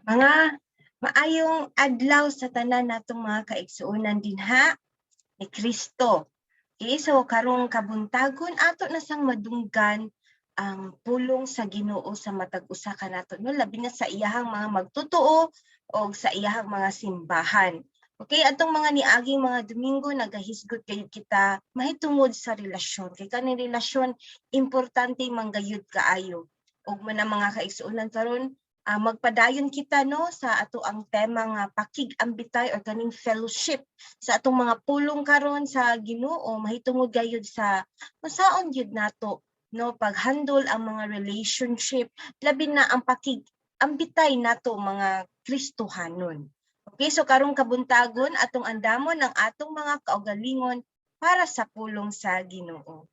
Mga maayong adlaw sa tanan natong mga kaigsuonan dinha ni Kristo. Okay, so karong kabuntagon ato na sang madunggan ang pulong sa Ginoo sa matag usa ka nato, no, labi na sa iyahang mga magtotoo o sa iyahang mga simbahan. Okay, atong mga niaging mga Domingo nagahisgot kayud kita mahitungod sa relasyon. Kay kaning relasyon importante manggayud kaayo. Ug man mga kaigsuonan karon magpadayon kita no sa ato ang tema nga pakig-ambitay or kaning fellowship sa atong mga pulong karon sa Ginoo mahitungod gayud sa unsaon gyud nato no paghandle ang mga relationship labi na ang pakig-ambitay nato mga Kristohanon. Okay, so karong kabuntagon atong andamon ang atong mga kaugalingon para sa pulong sa Ginoo.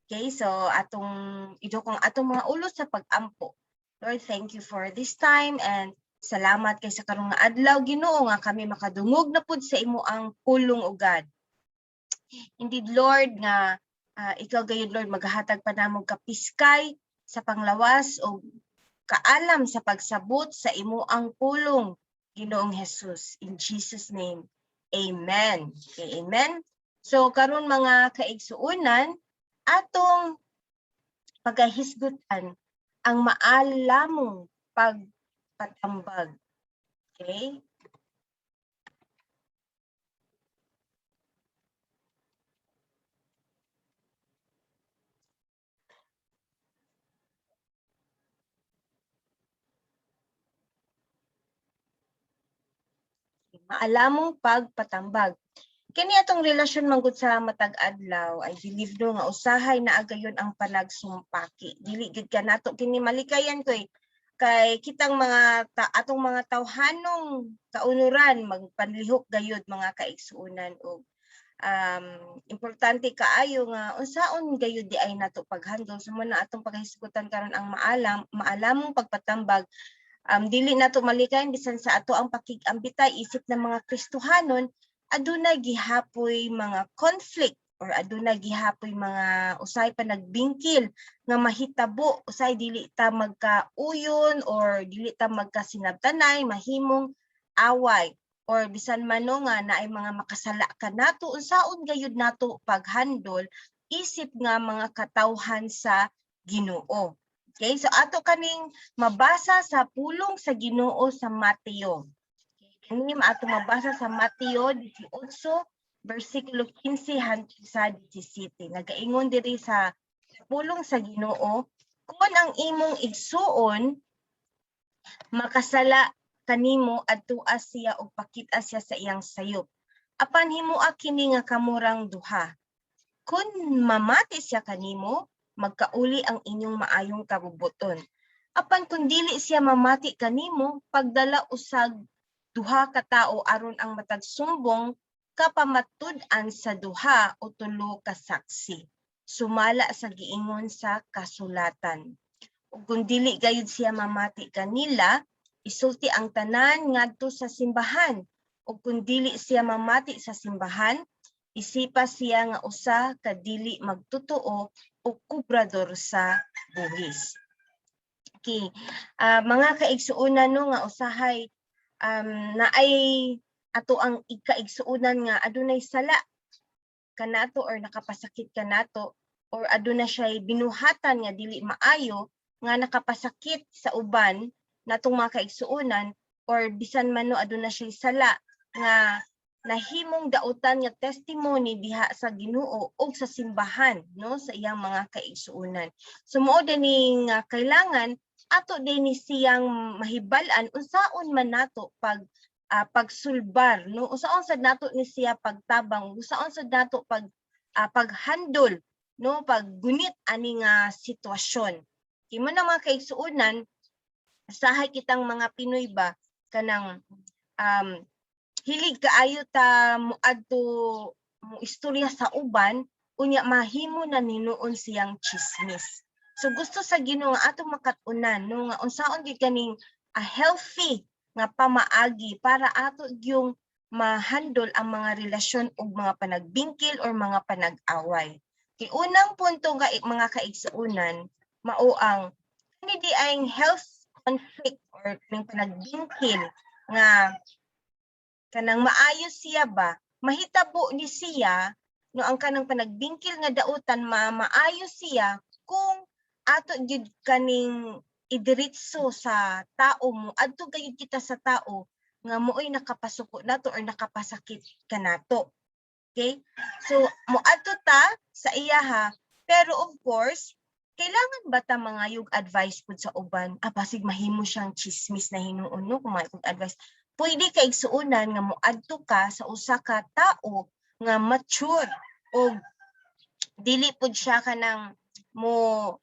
Okay, so atong idukong atong mga ulo sa pag-ampo. Lord, thank you for this time and salamat kay sa karong nga adlaw Ginoo nga kami makadungog na pud sa imo ang pulong ugad. Indeed Lord nga ikaw gayud Lord maghatag pa namog kapiskay sa panglawas o kaalam sa pagsabot sa imo ang pulong Ginoong Jesus. In Jesus name. Amen. Okay, amen. So karon mga kaigsuonan atong pagahisgutan ang maalamong pagpatambag. Okay? Maalamong pagpatambag. Kini atong relasyon manggod sa matag adlaw ay believe no nga usahay na agayon ang panagsumpaki. Dili gid kanato kini malikayan kay kitang mga atong mga tawhanong kaunuran magpanlihok gayud mga kaigsuonan og importante kaayo nga unsaon gayud di ay nato paghandle sumo na atong paghisgutan karon ang maalamong pagpatambag. Dili nato malikayan bisan sa ato ang pakig-ambitay isip ng mga Kristohanon adunay gihapoy mga conflict or adunay gihapoy mga usay pa nagbingkil nga mahitabo usay dili ta magkauyon or dili ta magkasinabtanay mahimong away or bisan mano nga naay mga makasala kanato unsaon gayud nato paghandle isip nga mga katawhan sa Ginoo. Okay, so ato kaning mabasa sa pulong sa Ginoo sa Mateo. Kini ato mabasa sa Mateo 18 versikulo 15 hangtod sa 17. Nagaingon diri sa pulong sa Ginoo, kung ang imong igsuon makasala kanimo adtua siya og pakita siya sa iyang sayop. Apan himuha kini nga kamurang duha. Kung mamati siya kanimo, magkauli ang inyong maayong kabubuton. Apan kung dili siya mamati kanimo, pagdala usag duha ka tawo aron ang matag sumbong kapamatud-an sa duha o tulo ka saksi. Sumala sa giingon sa kasulatan. Ug kung dili gayud siya mamati kanila, isulti ang tanan ngadto sa simbahan. Ug kung dili siya mamati sa simbahan, isipa siya nga usa ka dili magtotoo o kubrador sa buhis. Okay. Mga kaigsuonan no nga usahay naay ato ang ikaigsuonan nga adunay sala kanato or nakapasakit kanato or aduna siya binuhatan nga dili maayo nga nakapasakit sa uban natong mga kaigsuonan or bisan man no aduna siya sala nga nahimong dautan nga testimony diha sa Ginoo o sa simbahan no sa iyang mga kaigsuonan. So mao dining kailangan ato din siyang mahibal-an unsaon man nato pagsulbar no unsaon sad nato ni siya pagtabang unsaon sad nato paghandle no paggunit ani nga sitwasyon. Kimo na mga kaigsuonan sahay kitang mga Pinoy ba kanang hilig kaayo ta moadto mo istorya sa uban unya mahimo na ninuon siyang chismis. So gusto sa Ginoo nga atong makatunan no nga unsaon gyud kaning healthy nga pamaagi para ato yung ma-handle ang mga relasyon ug mga panagbingkil or mga panag-away. Kay unang punto nga mga kaigsuonan mao ang kani di ay health conflict or or ning panagbingkil nga kanang maayo siya ba, mahitabo ni siya no ang kanang panagbingkil nga dautan maayo siya kung ato gyud kaning idiretso sa tao mo, adto gayud kita sa tao nga mooy nakapasuko nato or nakapasakit kanato. Okay? So moadto ta sa iya pero of course kailangan ba ta mangayog advice pud sa uban? Basig mahimo siyang chismis na hinuon no kung may advice. Pwede ka igsuunan nga moadto ka sa usa ka tao nga mature o dili pud siya kanang mo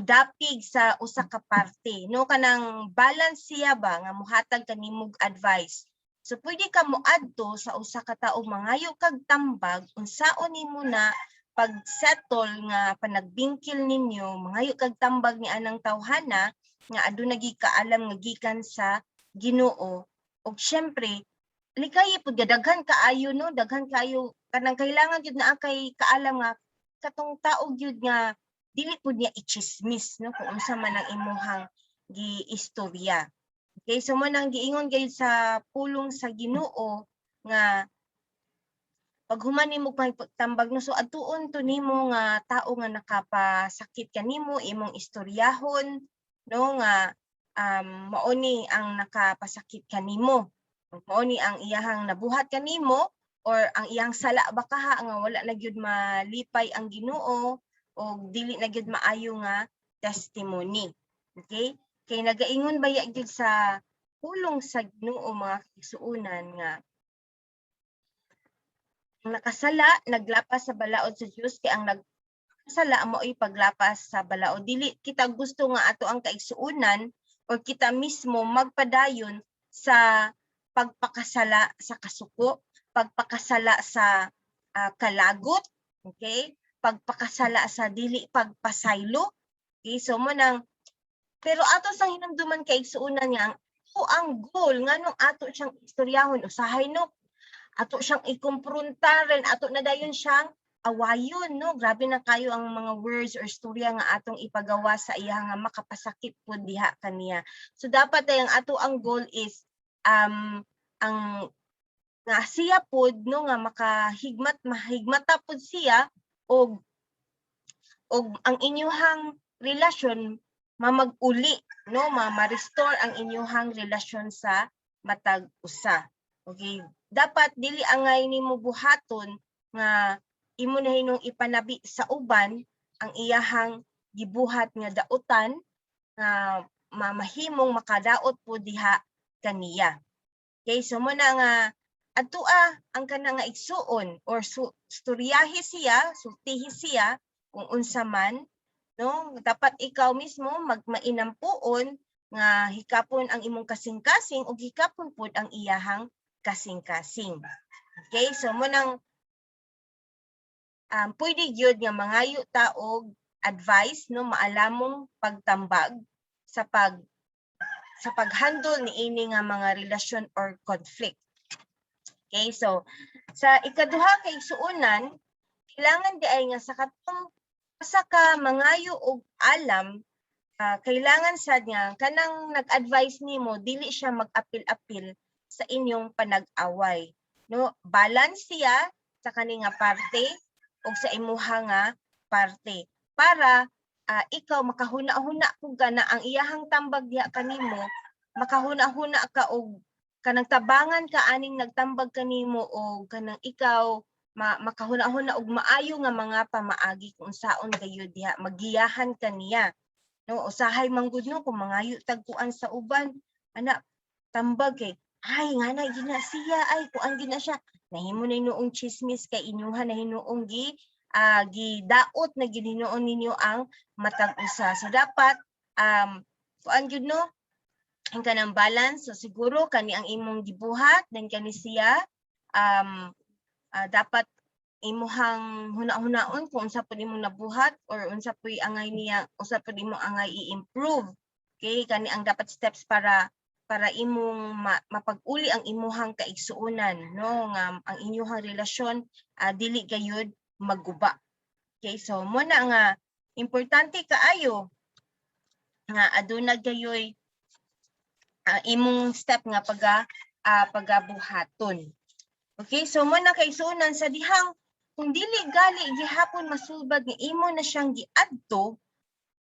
dapig sa usa ka parte no kanang balance siya ba nga mohatag kanimog advice. So pwede ka moadto sa usa ka tawo mangayo kag tambag unsaon nimo na pag-settle nga panagbingkil ninyo, mangayo kag tambag ni anang tawhana nga aduna gyud kaalam nga gikan sa Ginoo. Og syempre, ligaya pud daghan kaayo no, daghan kaayo kanang kailangan gyud naa kay kaalam nga katong tao gyud nga dili pud niya i-chismis no kung unsa man ang imuhang giistorya. Okay, so mo nang giingon gyud sa pulong sa Ginoo nga pag human nimo pagtambag no so adtuon to nimo nga tao nga nakapasakit kanimo imong istoryahon no nga mao ni ang nakapasakit kanimo, mao ni ang iyahang nabuhat kanimo or ang iyang sala baka nga wala na gyud malipay ang Ginoo o dili na gyud maayo nga testimony. Okay, kay nagaingon baya gyud sa pulong sa Ginoo mga igsuonan nga ang nakasala naglapas sa balaod sa Dios kay ang nagkasala mo'y paglapas sa balaod. Dili kita gusto nga ato ang kaigsuonan o kita mismo magpadayon sa pagpakasala sa kasuko, pagpakasala sa kalagot, okay? Pagpakasala sa dili pagpasaylo. Okay, so mo nang pero ato sang hinumduman kaigsuonan nga ang goal nganong ato siyang istoryahon usahay no ato siyang ikumpronta rin, ato na dayon siyang awayon, no? Grabe na kayo ang mga words or storya nga atong ipagawa sa iya nga makapasakit po diha kaniya. So dapat ang ato ang goal is ang nga siya pod no nga mahigmata pod siya og ang inyuhang relasyon mamag-uli no ma-restore ang inyuhang relasyon sa matag usa. Okay, dapat dili angay nimo buhaton nga imo na hinung ipanabi sa uban ang iyahang gibuhat nga dautan nga mahimong makadaot po diha kaniya. Okay, so mo na nga adtua ang kana nga igsuon or storyahi siya, sultihi siya kung unsa man no dapat ikaw mismo magmainampuon nga hikapon ang imong kasing-kasing ug hikapon pud ang iyahang kasing-kasing. Okay, so mo nang pwede gyud nga mangayo ta og advice no maalamong pagtambag sa paghandle niini nga mga relasyon or conflict. Okay, so sa ikaduha kay suunan kailangan di ay nga sa katong asa ka mangayo og alam kailangan sad nga kanang nag-advise nimo dili siya mag-apil-apil sa inyong panag-away no balance siya sa kani nga parte ug sa imuha nga parte para ikaw makahuna-huna pug na ang iyahang tambag diha kanimo makahuna-huna ka og kanang tabangan ka aning nagtambag kanimo og kanang ikaw makahuna-huna og maayo nga mga pamaagi kung saon kayo diha magiyahan kaniya no usahay manggud no kung mangayo tagkuan sa uban ana tambag kay ay nga na gina siya ay kuan gina siya nahimo na noong chismis kay inyuha na hinuong gidaot na gininuon ninyo ang matag usa so dapat kuan gyud no ang kanang balance so siguro kani ang imong gibuhat then kani siya dapat imuhang huna-hunaon kung unsa pud imong nabuhat or unsa pud angay niya unsa pud imong angay i-improve okay kani ang dapat steps para imong mapag-uli ang imuhang kaigsuonan no nga ang inyuhang relasyon dili gayud magguba. Okay, so mo na nga importante kaayo nga aduna gayoy imong step nga pagabuhaton. Okay, so mo na kay sunan sa dihang kung dili gali gihapon masulbad nga imo na siyang giadto,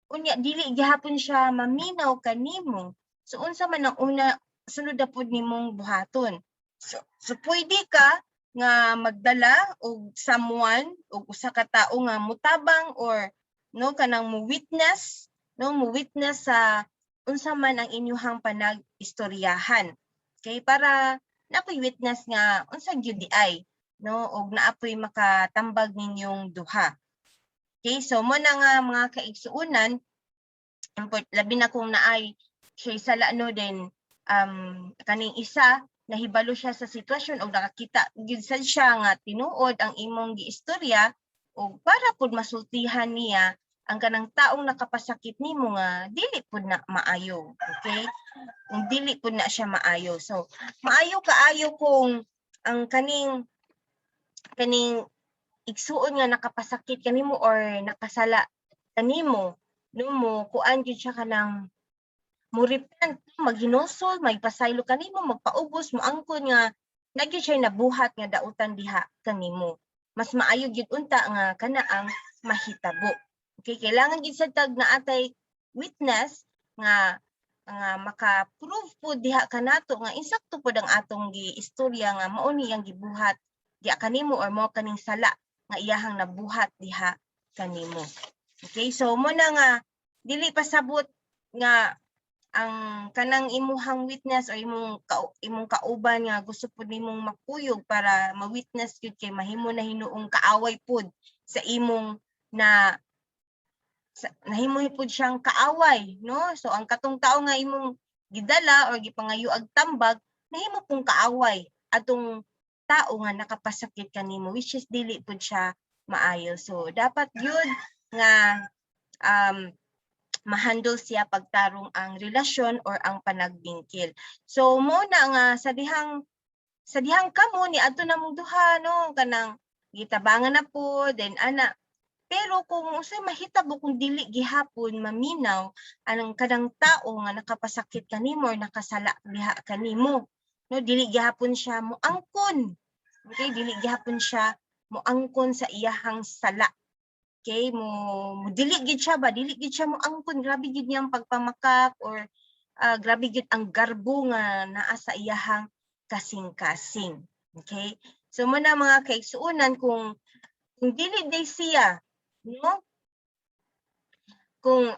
unya dili gihapon siya maminaw kanimo. So unsa man ang una sunod na pud nimong buhaton. So pwede ka nga magdala og someone og usa ka tawo nga mutabang or no kanang mo witness sa unsa man ang inyuhang panag-istoryahan. Okay, para napoy witness nga unsa gyud di ay no og naapoy makatambag ninyong duha. Okay, so mo na nga mga kaigsuonan, labi na kung naay siya sala no din kaning isa nahibalo siya sa sitwasyon o nakakita gyud sad siya nga tinuod ang imong giistorya o para pud masultihan niya ang kanang taong nakapasakit nimo nga dili pud na maayo. Okay, kung dili pud na siya maayo, so maayo kaayo kung ang kaning igsuon nga nakapasakit kanimo or nakasala kanimo no mo kuan gyud siya kanang mo repent, maghinosol, magpasaylo kanimo, magpaubos mo angkon nga nagyud siya nabuhat nga dautan diha kanimo. Mas maayo gyud unta nga kana ang mahitabo. Okay, kailangan gyud sad tag naatay witness nga maka-prove po diha kanato nga insakto pud ang atong giistorya nga mao ni ang gibuhat diha kanimo or mao kaning sala nga iyahang nabuhat diha kanimo. Okay, so mo na nga dili pasabot nga ang kanang imuhang witness or imong kauban nga gusto pud nimong makuyog para ma-witness gyud kay mahimo na hinuong kaaway pud sa imong nahimo pud siyang kaaway no. So ang katong tao nga imong gidala or gipangayo ag tambag nahimo pong kaaway atong tao nga nakapasakit kanimo, which is dili pud siya maayo. So dapat yun nga mahandle siya pagtarong ang relasyon or ang panagbingkil. So mo na nga sa dihang kamo ni adto na mong duha no kanang gitabangan na po then ana. Pero kung unsay mahitabo kung dili gihapon maminaw anang kadang tao nga nakapasakit kanimo or nakasala diha kanimo no, dili gihapon siya moangkon. Okay, dili gihapon siya moangkon sa iyahang sala. Okay, mo dili gid siya mo angkon, grabe gid niyang pagpamakak or grabe gid ang garbo nga naa sa iyahang kasing-kasing. Okay? So mo na mga kaigsuonan kung dili day siya no kung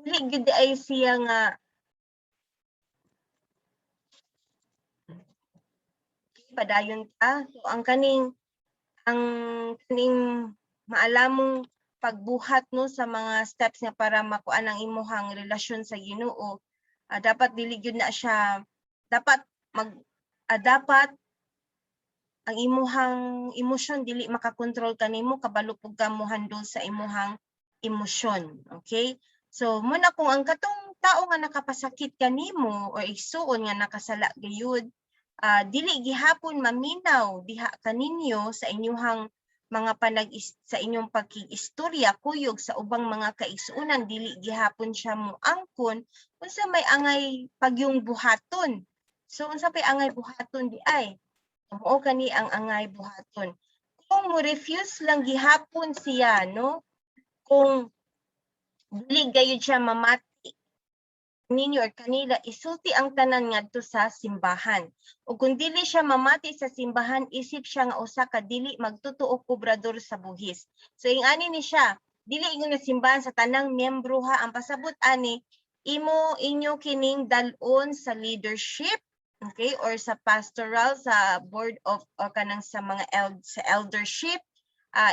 dili gid ay siya nga padayon ta, so ang kaning maalamong pagbuhat no sa mga steps nga para makuan ang imuhang relasyon sa Ginoo, dapat dili gyud na siya dapat ang imuhang emosyon dili makakontrol kanimo, kabalo pug ka mo handle sa imuhang emosyon. Okay, so muna kung ang katong tao nga nakapasakit kanimo o igsuon nga nakasala gayud, dili gihapon maminaw diha kaninyo sa inyuhang mga sa inyong pagkiistorya kuyog sa ubang mga kaigsuonan, dili gihapon siya moangkon unsa may angay pagyong buhaton. So unsa pay angay buhaton di ay mao kani ang angay buhaton. Kung mo refuse lang gihapon siya no, kung dili gayud siya mamati ninyo or kanila, isulti ang tanan ngadto sa simbahan. O kung dili siya mamati sa simbahan, isip siya nga usa ka dili magtutuo kobrador sa buhis. So ingani ni siya, dili ingon nga simbahan sa tanang miyembro ha, ang pasabot ani inyo kining dalon sa leadership, okay, or sa pastoral, sa board of or kanang sa mga sa eldership,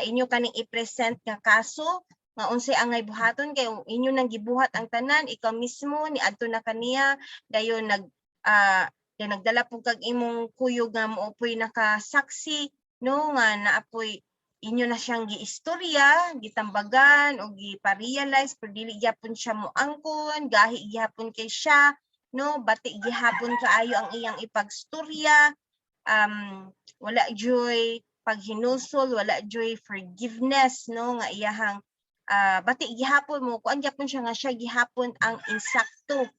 inyo kaning i-present nga kaso nga unsay angay buhaton kay inyo nang gibuhat ang tanan, ikaw mismo ni adto na kaniya dayon nagdala pug kag imong kuyog nga moopoy nakasaksi no nga naapoy inyo na siyang giistorya, gitambagan o gipa-realize pero dili gyapon siya moangkon, gahi gyapon kay siya no, bati gihapon kaayo ang iyang ipagstorya, wala joy paghinusol, wala joy forgiveness no nga iyahang bati gihapon mo kuan gyapon siya nga siya gihapon ang insakto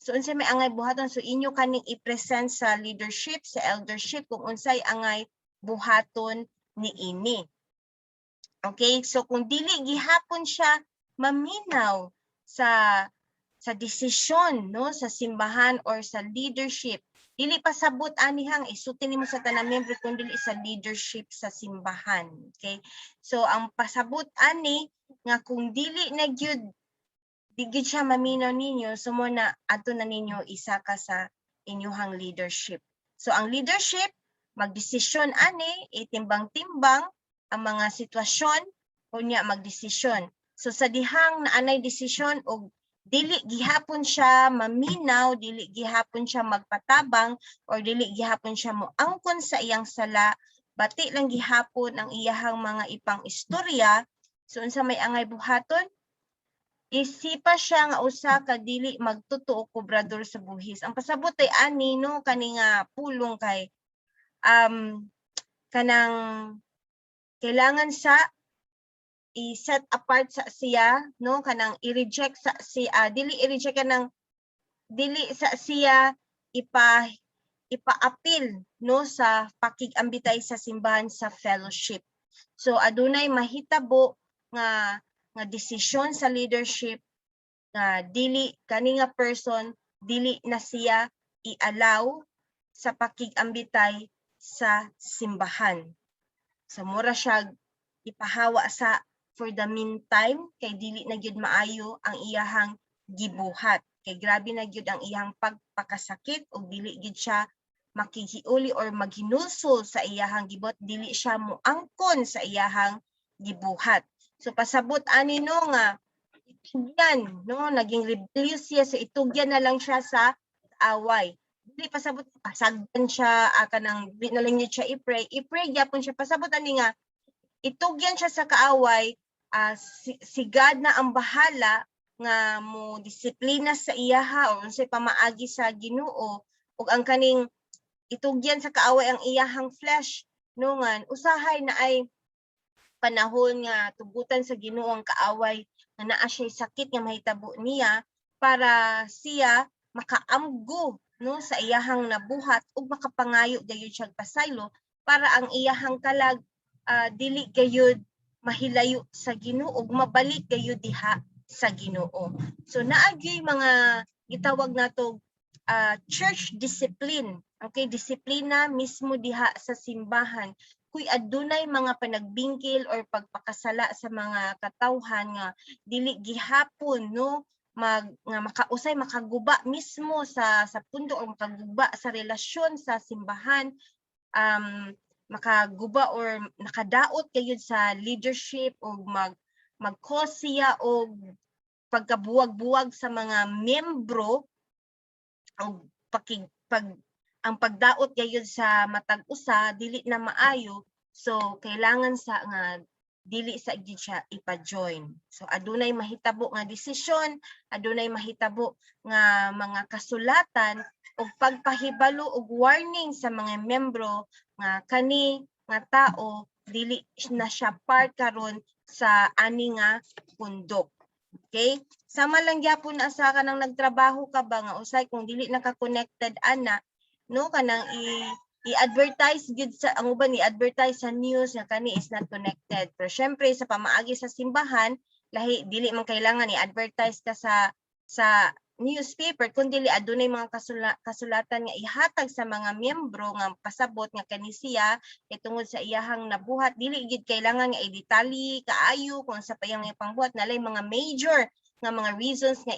So unsay may angay buhaton, so inyo kaning i-present sa leadership, sa eldership kung unsay angay buhaton niini. Okay, so kung dili gihapon siya maminaw sa desisyon, no, sa simbahan or sa leadership, dili pasabot anihang isuti nimo sa tanang miyembro kung dili sa leadership sa simbahan. Okay, so ang pasabot ani nga kung dili na gyud di gyud siya maminaw ninyo, so mo na ato na ninyo isa ka sa inyuhang leadership. So ang leadership magdesisyon ani, itimbang-timbang ang mga sitwasyon unya magdesisyon. So sa dihang naanay desisyon og dili gihapon siya maminaw, dili gihapon siya magpatabang or dili gihapon siya moangkon sa iyang sala, bati lang gihapon ang iyahang mga ipang istorya, so unsa may angay buhaton, isipa siya nga usa ka dili magtuto o kobrador sa buhis. Ang pasabot ay ani no kani nga pulong kay kanang kailangan sa i-set apart sa siya no kanang i-reject sa siya, dili i-reject kanang dili sa siya ipa-appeal no sa pakigambitay sa simbahan sa fellowship. So adunay mahitabo nga desisyon sa leadership nga dili kani nga person dili na siya i-allow sa pakigambitay sa simbahan. So mura siya ipahawa sa for the meantime kay dili na gyud maayo ang iyahang gibuhat. Kay grabe na gyud ang iyang pagpakasakit o dili gyud siya makihiuli or maghinulsol sa iyahang gibot, dili siya moangkon sa iyahang gibuhat. So pasabot ani no nga itugyan no naging rebellious siya, so itugyan na lang siya sa away. Dili pasabot pasagdan siya kanang di na lang niya siya i-pray gyapon siya, pasabot ani nga itugyan siya sa kaaway, si God na ang bahala nga mo disiplina sa iyaha o unsay pamaagi sa Ginoo, ug ang kaning itugyan sa kaaway ang iyahang flesh no nga usahay na ay panahon nga tugutan sa Ginoo ang kaaway nga naa siya sakit nga mahitabo niya para siya makaamgo no sa iyahang nabuhat ug makapangayo gayud siya pasaylo para ang iyahang kalag dili gayud mahilayo sa Ginoo ug mabalik gayud diha sa Ginoo. So naagyoy mga gitawag nato church discipline. Okay, disiplina mismo diha sa simbahan. Kuy adunay mga panagbingkil or pagpakasala sa mga katawhan nga dili gihapon no nga makausay makaguba mismo sa pundo o makaguba sa relasyon sa simbahan, makaguba or nakadaot kayud sa leadership o mag-cause siya o pagkabuwag-buwag sa mga membro o ang pagdaot gayud sa matag usa dili na maayo, so kailangan sa nga dili sa gyud siya ipa-join. So adunay mahitabo nga desisyon, adunay mahitabo nga mga kasulatan ug pagpahibalo ug warning sa mga membro nga kani nga tao dili na siya part karon sa ani nga pundok. Okay? Sama lang gyapon asa ka nang nagtrabaho ka ba nga usay kung dili naka-connected ana no kanang i-advertise gid sa ang uban i-advertise sa news nga kani is not connected. Pero syempre sa pamaagi sa simbahan lahi dili man kailangan i-advertise ka sa newspaper kun dili adunay mga kasulatan nga ihatag sa mga miyembro nga pasabot nga kani siya tungod sa iyahang nabuhat, dili gid kailangan nga i-detalye kaayo kung sa payang pangbuhat nalay mga major nga mga reasons nga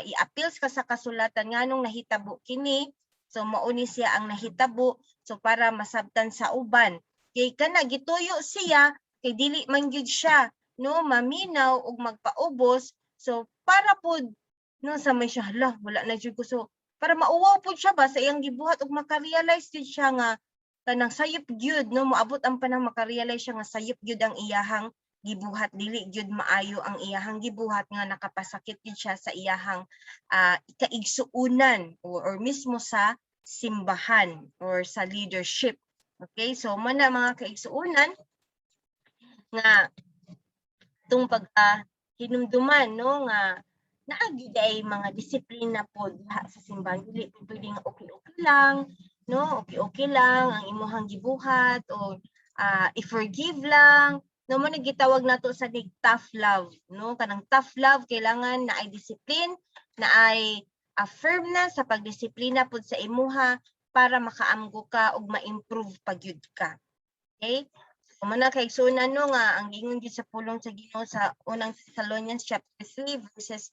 i-appeals ka sa kasulatan nganong nahitabo kini. So mauni siya ang nahitabo so para masabtan sa uban. Kay kana gituyo siya kay dili man gyud siya no maminaw ug magpaubos. So para pud no sa may siya hala wala na gyud ko, so para mauwaw pud siya ba sa iyang gibuhat ug maka-realize gyud siya nga kanang sayop gyud no moabot ang panahon maka-realize siya nga sayop gyud ang iyahang gibuhat, dili gyud maayo ang iyahang gibuhat nga nakapasakit gyud siya sa iyahang kaigsuunan or mismo sa simbahan or sa leadership. Okay, so man na mga kaigsuunan nga tung hinumduman no nga naa gyud ay mga disiplina pod diha sa simbahan. Dili po pwede nga okay lang, no? Okay lang ang imuhang gibuhat o i-forgive lang. No mo gitawag nato sa tough love, no? Kanang tough love kailangan na ay discipline, na ay firm na sa pagdisiplina pod sa imuha para makaamgo ka ug ma-improve pagyud ka. Okay? So mana kay sunan no nga ang ingon gyud sa pulong sa Ginoo sa unang Thessalonians chapter 3 verses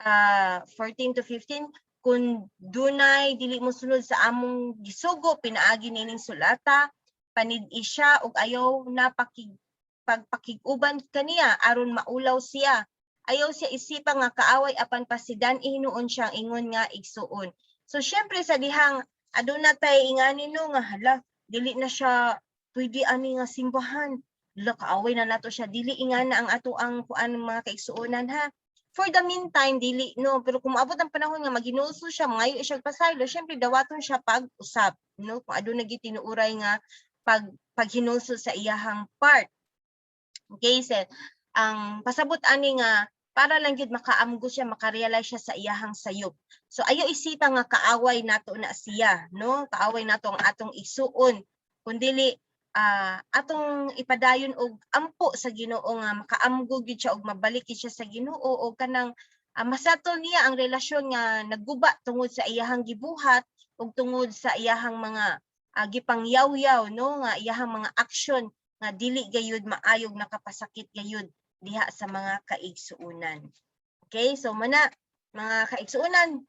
14 to 15, kung dunay dili mo sulod sa among gisugo pinaagi nining sulata, panid-i siya ug ayaw na pagpakig-uban kaniya aron maulaw siya. Ayaw siya isipa nga kaaway apan pasidan hinuon siyang ingon nga igsuon. So syempre sa dihang aduna tay ingani no nga hala dili na siya pwede ani nga simbahan. Hala kaaway na nato siya dili ingana ang ato ang kuan mga kaigsuonan ha. For the meantime dili no, pero kung maabot ang panahon nga maginuso siya mangayo siya pasaylo, syempre dawaton siya pag-usab no kung aduna gyud tinuuray nga paghinuso sa iyahang part. Okay, so ang pasabot ani nga para lang gyud makaamgo siya, makarealize siya sa iyahang sayop. So ayo isita nga kaaway nato na siya, no? Kaaway nato ang atong isuon. Kundili atong ipadayon og ampo sa Ginoo nga makaamgo gyud siya og mabalik siya sa Ginoo og kanang masatol niya ang relasyon nga nagguba tungod sa iyahang gibuhat ug tungod sa iyahang mga gipangyaw-yaw no nga iyahang mga aksyon nga dili gayud maayog nakapasakit gayud diha sa mga kaigsuonan. Okay, so mana mga kaigsuonan,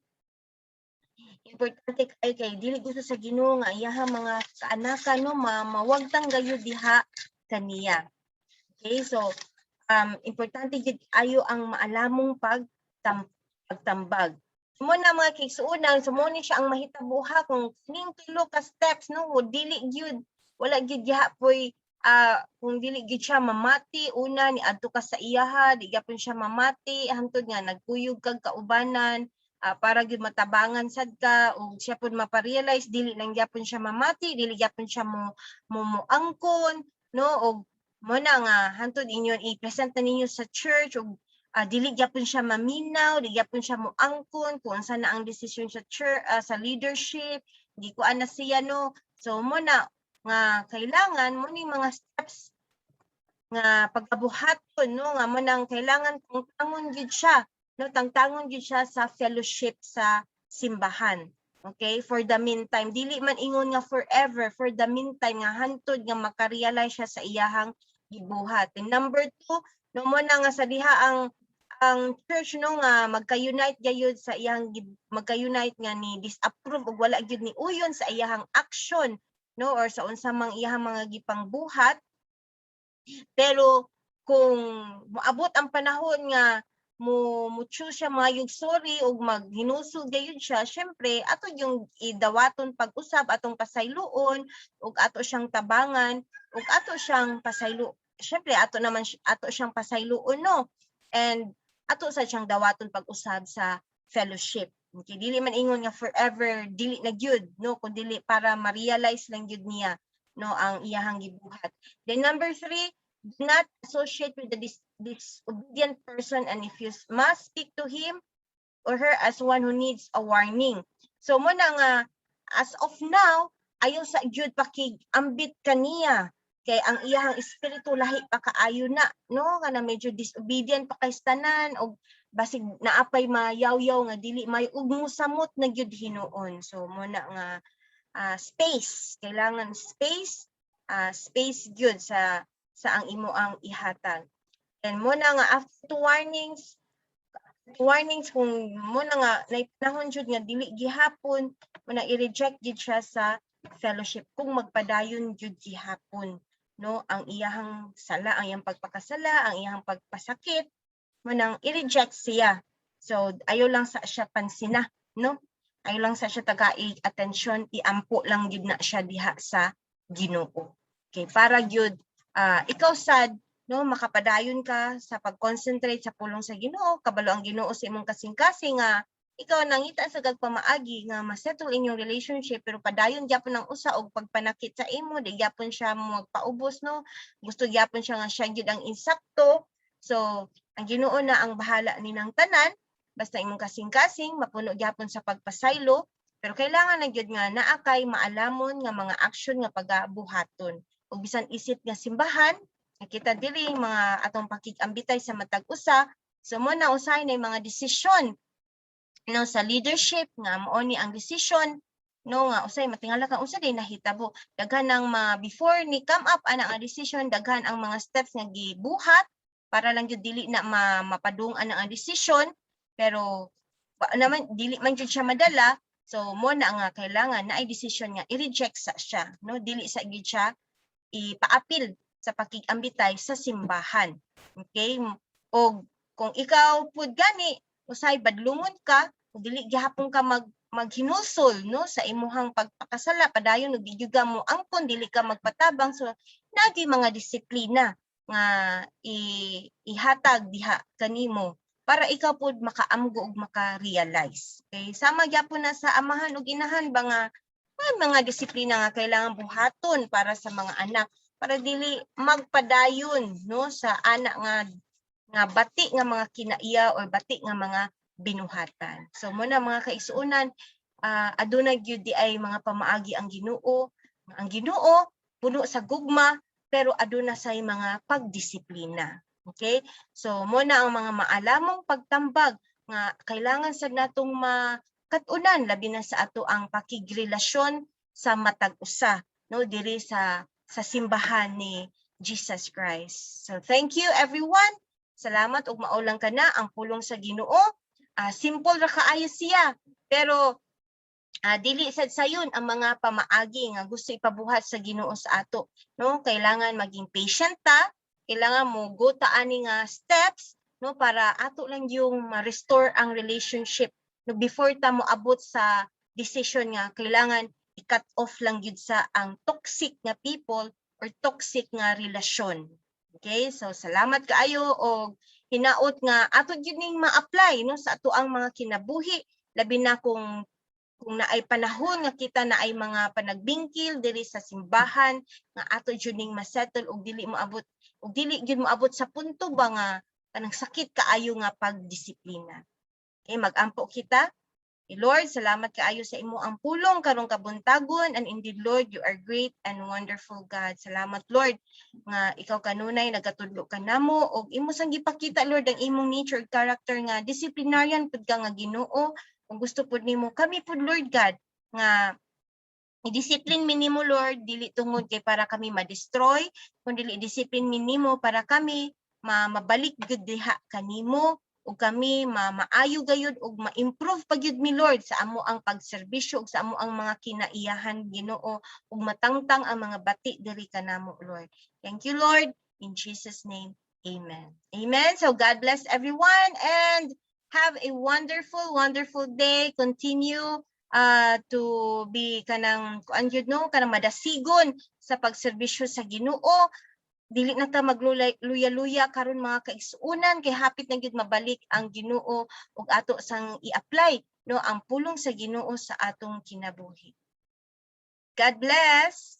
importante kay dili gusto sa Ginoo nga iyahang mga kaanakan no mawagtang gayud diha kaniya. Okay, so importante gid ayo ang maalamong pagtambag. Mo na mga kaigsuonan, so mo ni siya ang mahitabuha kung kining tulo ka steps no dili gyud wala gyud gihapoy kung dili gyud siya mamati una ni adto ka sa iyaha di gyapon siya mamati hantod nga nagkuyog kag kaubanan para gyud matabangan sad ka ug siya pud maparealize dili lang gyapon siya mamati dili gyapon siya mo angkon no ug mo na nga hantod inyon i-present na ninyo sa church ug dili gyapon siya maminaw di gyapon siya mo angkon kung unsa na ang desisyon sa church sa leadership di ko ana siya no so mo na nga kailangan mo ni mga steps nga pagkabuhaton no nga mo nang kailangan tangtangon gyud siya no tangtangon gyud siya sa fellowship sa simbahan. Okay, for the meantime dili man ingon nga forever, for the meantime nga hantod nga makarealize siya sa iyahang gibuhat. And number 2 no mo na nga sa diha ang church no nga magka-unite gayud sa iyang magka-unite nga ni disapprove ug wala gyud ni uyon sa iyahang action no or sa unsa mang iyang mga gipangbuhat. Pero kung moabot ang panahon nga mo choose siya mayong sorry ug maghinusog gayud siya, syempre ato yung idawaton pag-usab atong pasayloon ug ato siyang tabangan ug ato siyang pasaylo. Syempre ato siyang pasayloon no. And ato sa siyang dawaton pag-usab sa fellowship. Okay, dili man ingon nga forever dili na gyud no kun dili para ma-realize lang gyud niya no ang iyahang gibuhat. Then number 3, do not associate with the disobedient person and if you must speak to him or her as one who needs a warning. So mo na nga as of now ayo sa gyud pakig-ambit kaniya kay ang iyahang espiritu lahi pa kaayo na no kana medyo disobedient pa kay tanan og basig naapay mayaw-yaw nga dili may ug mosamot na gyud hinuon. So mo na nga space, kailangan space gyud sa ang imo ang ihatag. And mo na nga after warnings kung mo na nga naipanahon jud nga dili gihapon mo na i-reject gyud siya sa fellowship kung magpadayon jud gihapon no ang iyahang sala, ang iyang pagpakasala, ang iyahang pagpasakit mo nang i-reject siya. So ayo lang sa siya pansina no. Ayo lang sa siya tagai atensyon, iampo lang gyud na siya diha sa Ginoo. Okay, para gyud ikaw sad no makapadayon ka sa pag-concentrate sa pulong sa Ginoo, kabalo ang Ginoo sa imong kasing-kasing nga ikaw nangita sa gagpamaagi nga ma-settle inyong relationship pero padayon gyapon ang usa og pagpanakit sa imo di gyapon siya magpaubos no gusto gyapon siya nga siya gyud ang insakto. So ang Ginoo na ang bahala ninang tanan basta imong kasing-kasing mapuno gyapon sa pagpasaylo, pero kailangan na gyud nga naa kay maalamon nga mga action nga pagabuhaton. Ug bisan isip nga simbahan, nakita diri mga atong pakigambitay sa matag usa, so mo na usahay na mga desisyon no sa leadership nga mao ni ang desisyon no nga usay matingala ka unsa day nahitabo, daghan ang before ni come up ana ang desisyon, daghan ang mga steps nga gibuhat para lang gyud dili na mapadung-an ang desisyon, pero naman dili man gyud siya madala. So mo na nga kailangan na ay desisyon nga i-reject sa siya no, dili sa gyud siya ipaapil sa pakigambitay sa simbahan. Okay? O kung ikaw pud gani usay badlungon ka, dili gihapon ka maghinusol no sa imuhang pagpakasala, padayon ug gigyuga mo angkon, dili ka magpatabang, so nagi mga disiplina nga ihatag diha kanimo para ikaw pud makaamgo ug maka-realize. Okay? Sama gyapon na sa amahan ug inahan ba nga may mga disiplina nga kailangan buhaton para sa mga anak para dili magpadayon no sa anak nga bati nga mga kinaiya or bati nga mga binuhatan. So muna mga kaigsuonan, adunay gyud di ay mga pamaagi ang Ginoo. Ang Ginoo puno sa gugma pero aduna say mga pagdisiplina. Okay? So muna ang mga maalamong pagtambag nga kailangan sad natong makatunan labi na sa ato ang pakigrelasyon sa matag usa no diri sa simbahan ni Jesus Christ. So thank you everyone. Salamat ug maulang ka na ang pulong sa Ginoo. Simple ra kaayo siya pero dili sad sayon ang mga pamaagi nga gusto ipabuhat sa Ginoo sa ato no, kailangan maging patient ta, kailangan mo go ta ani nga steps no para ato lang yung ma-restore ang relationship no before ta mo abot sa decision nga kailangan i-cut off lang gyud sa ang toxic nga people or toxic nga relasyon. Okay, so salamat kaayo og hinaot nga ato gyud ning ma-apply no sa ato ang mga kinabuhi, labi na kung naay panahon nga kita na ay mga panagbingkil diri sa simbahan nga ato gyud ning ma-settle og dili gyud mo abot sa punto ba nga kanang sakit kaayo nga pagdisiplina. Okay, magampo kita. Lord, salamat kaayo sa imo ang pulong karong kabuntagon, and indeed Lord, you are great and wonderful God. Salamat Lord nga ikaw kanunay nagatudlo ka namo og imo sang gipakita Lord ang imong nature ug character nga disciplinarian pud ka nga Ginoo. Kung gusto pud nimo kami pud Lord God nga i-discipline mi nimo Lord, dili tungod kay para kami ma-destroy, kundi i-discipline mi nimo para kami mabalik gud diha kanimo ug kami maayo gayud ug ma-improve pa gyud mi Lord sa amo ang pagserbisyo ug sa amo ang mga kinaiyahan Ginoo ug matangtang ang mga bati diri kanamo Lord. Thank you Lord, in Jesus name. Amen. Amen. So God bless everyone and have a wonderful day. Continue to be kanang kuan gyud no, kanang madasigon sa pagserbisyo sa Ginoo. Dili na ta magluya-luya karon mga kaigsuonan kay hapit na gyud mabalik ang Ginoo ug ato sang i-apply no ang pulong sa Ginoo sa atong kinabuhi. God bless.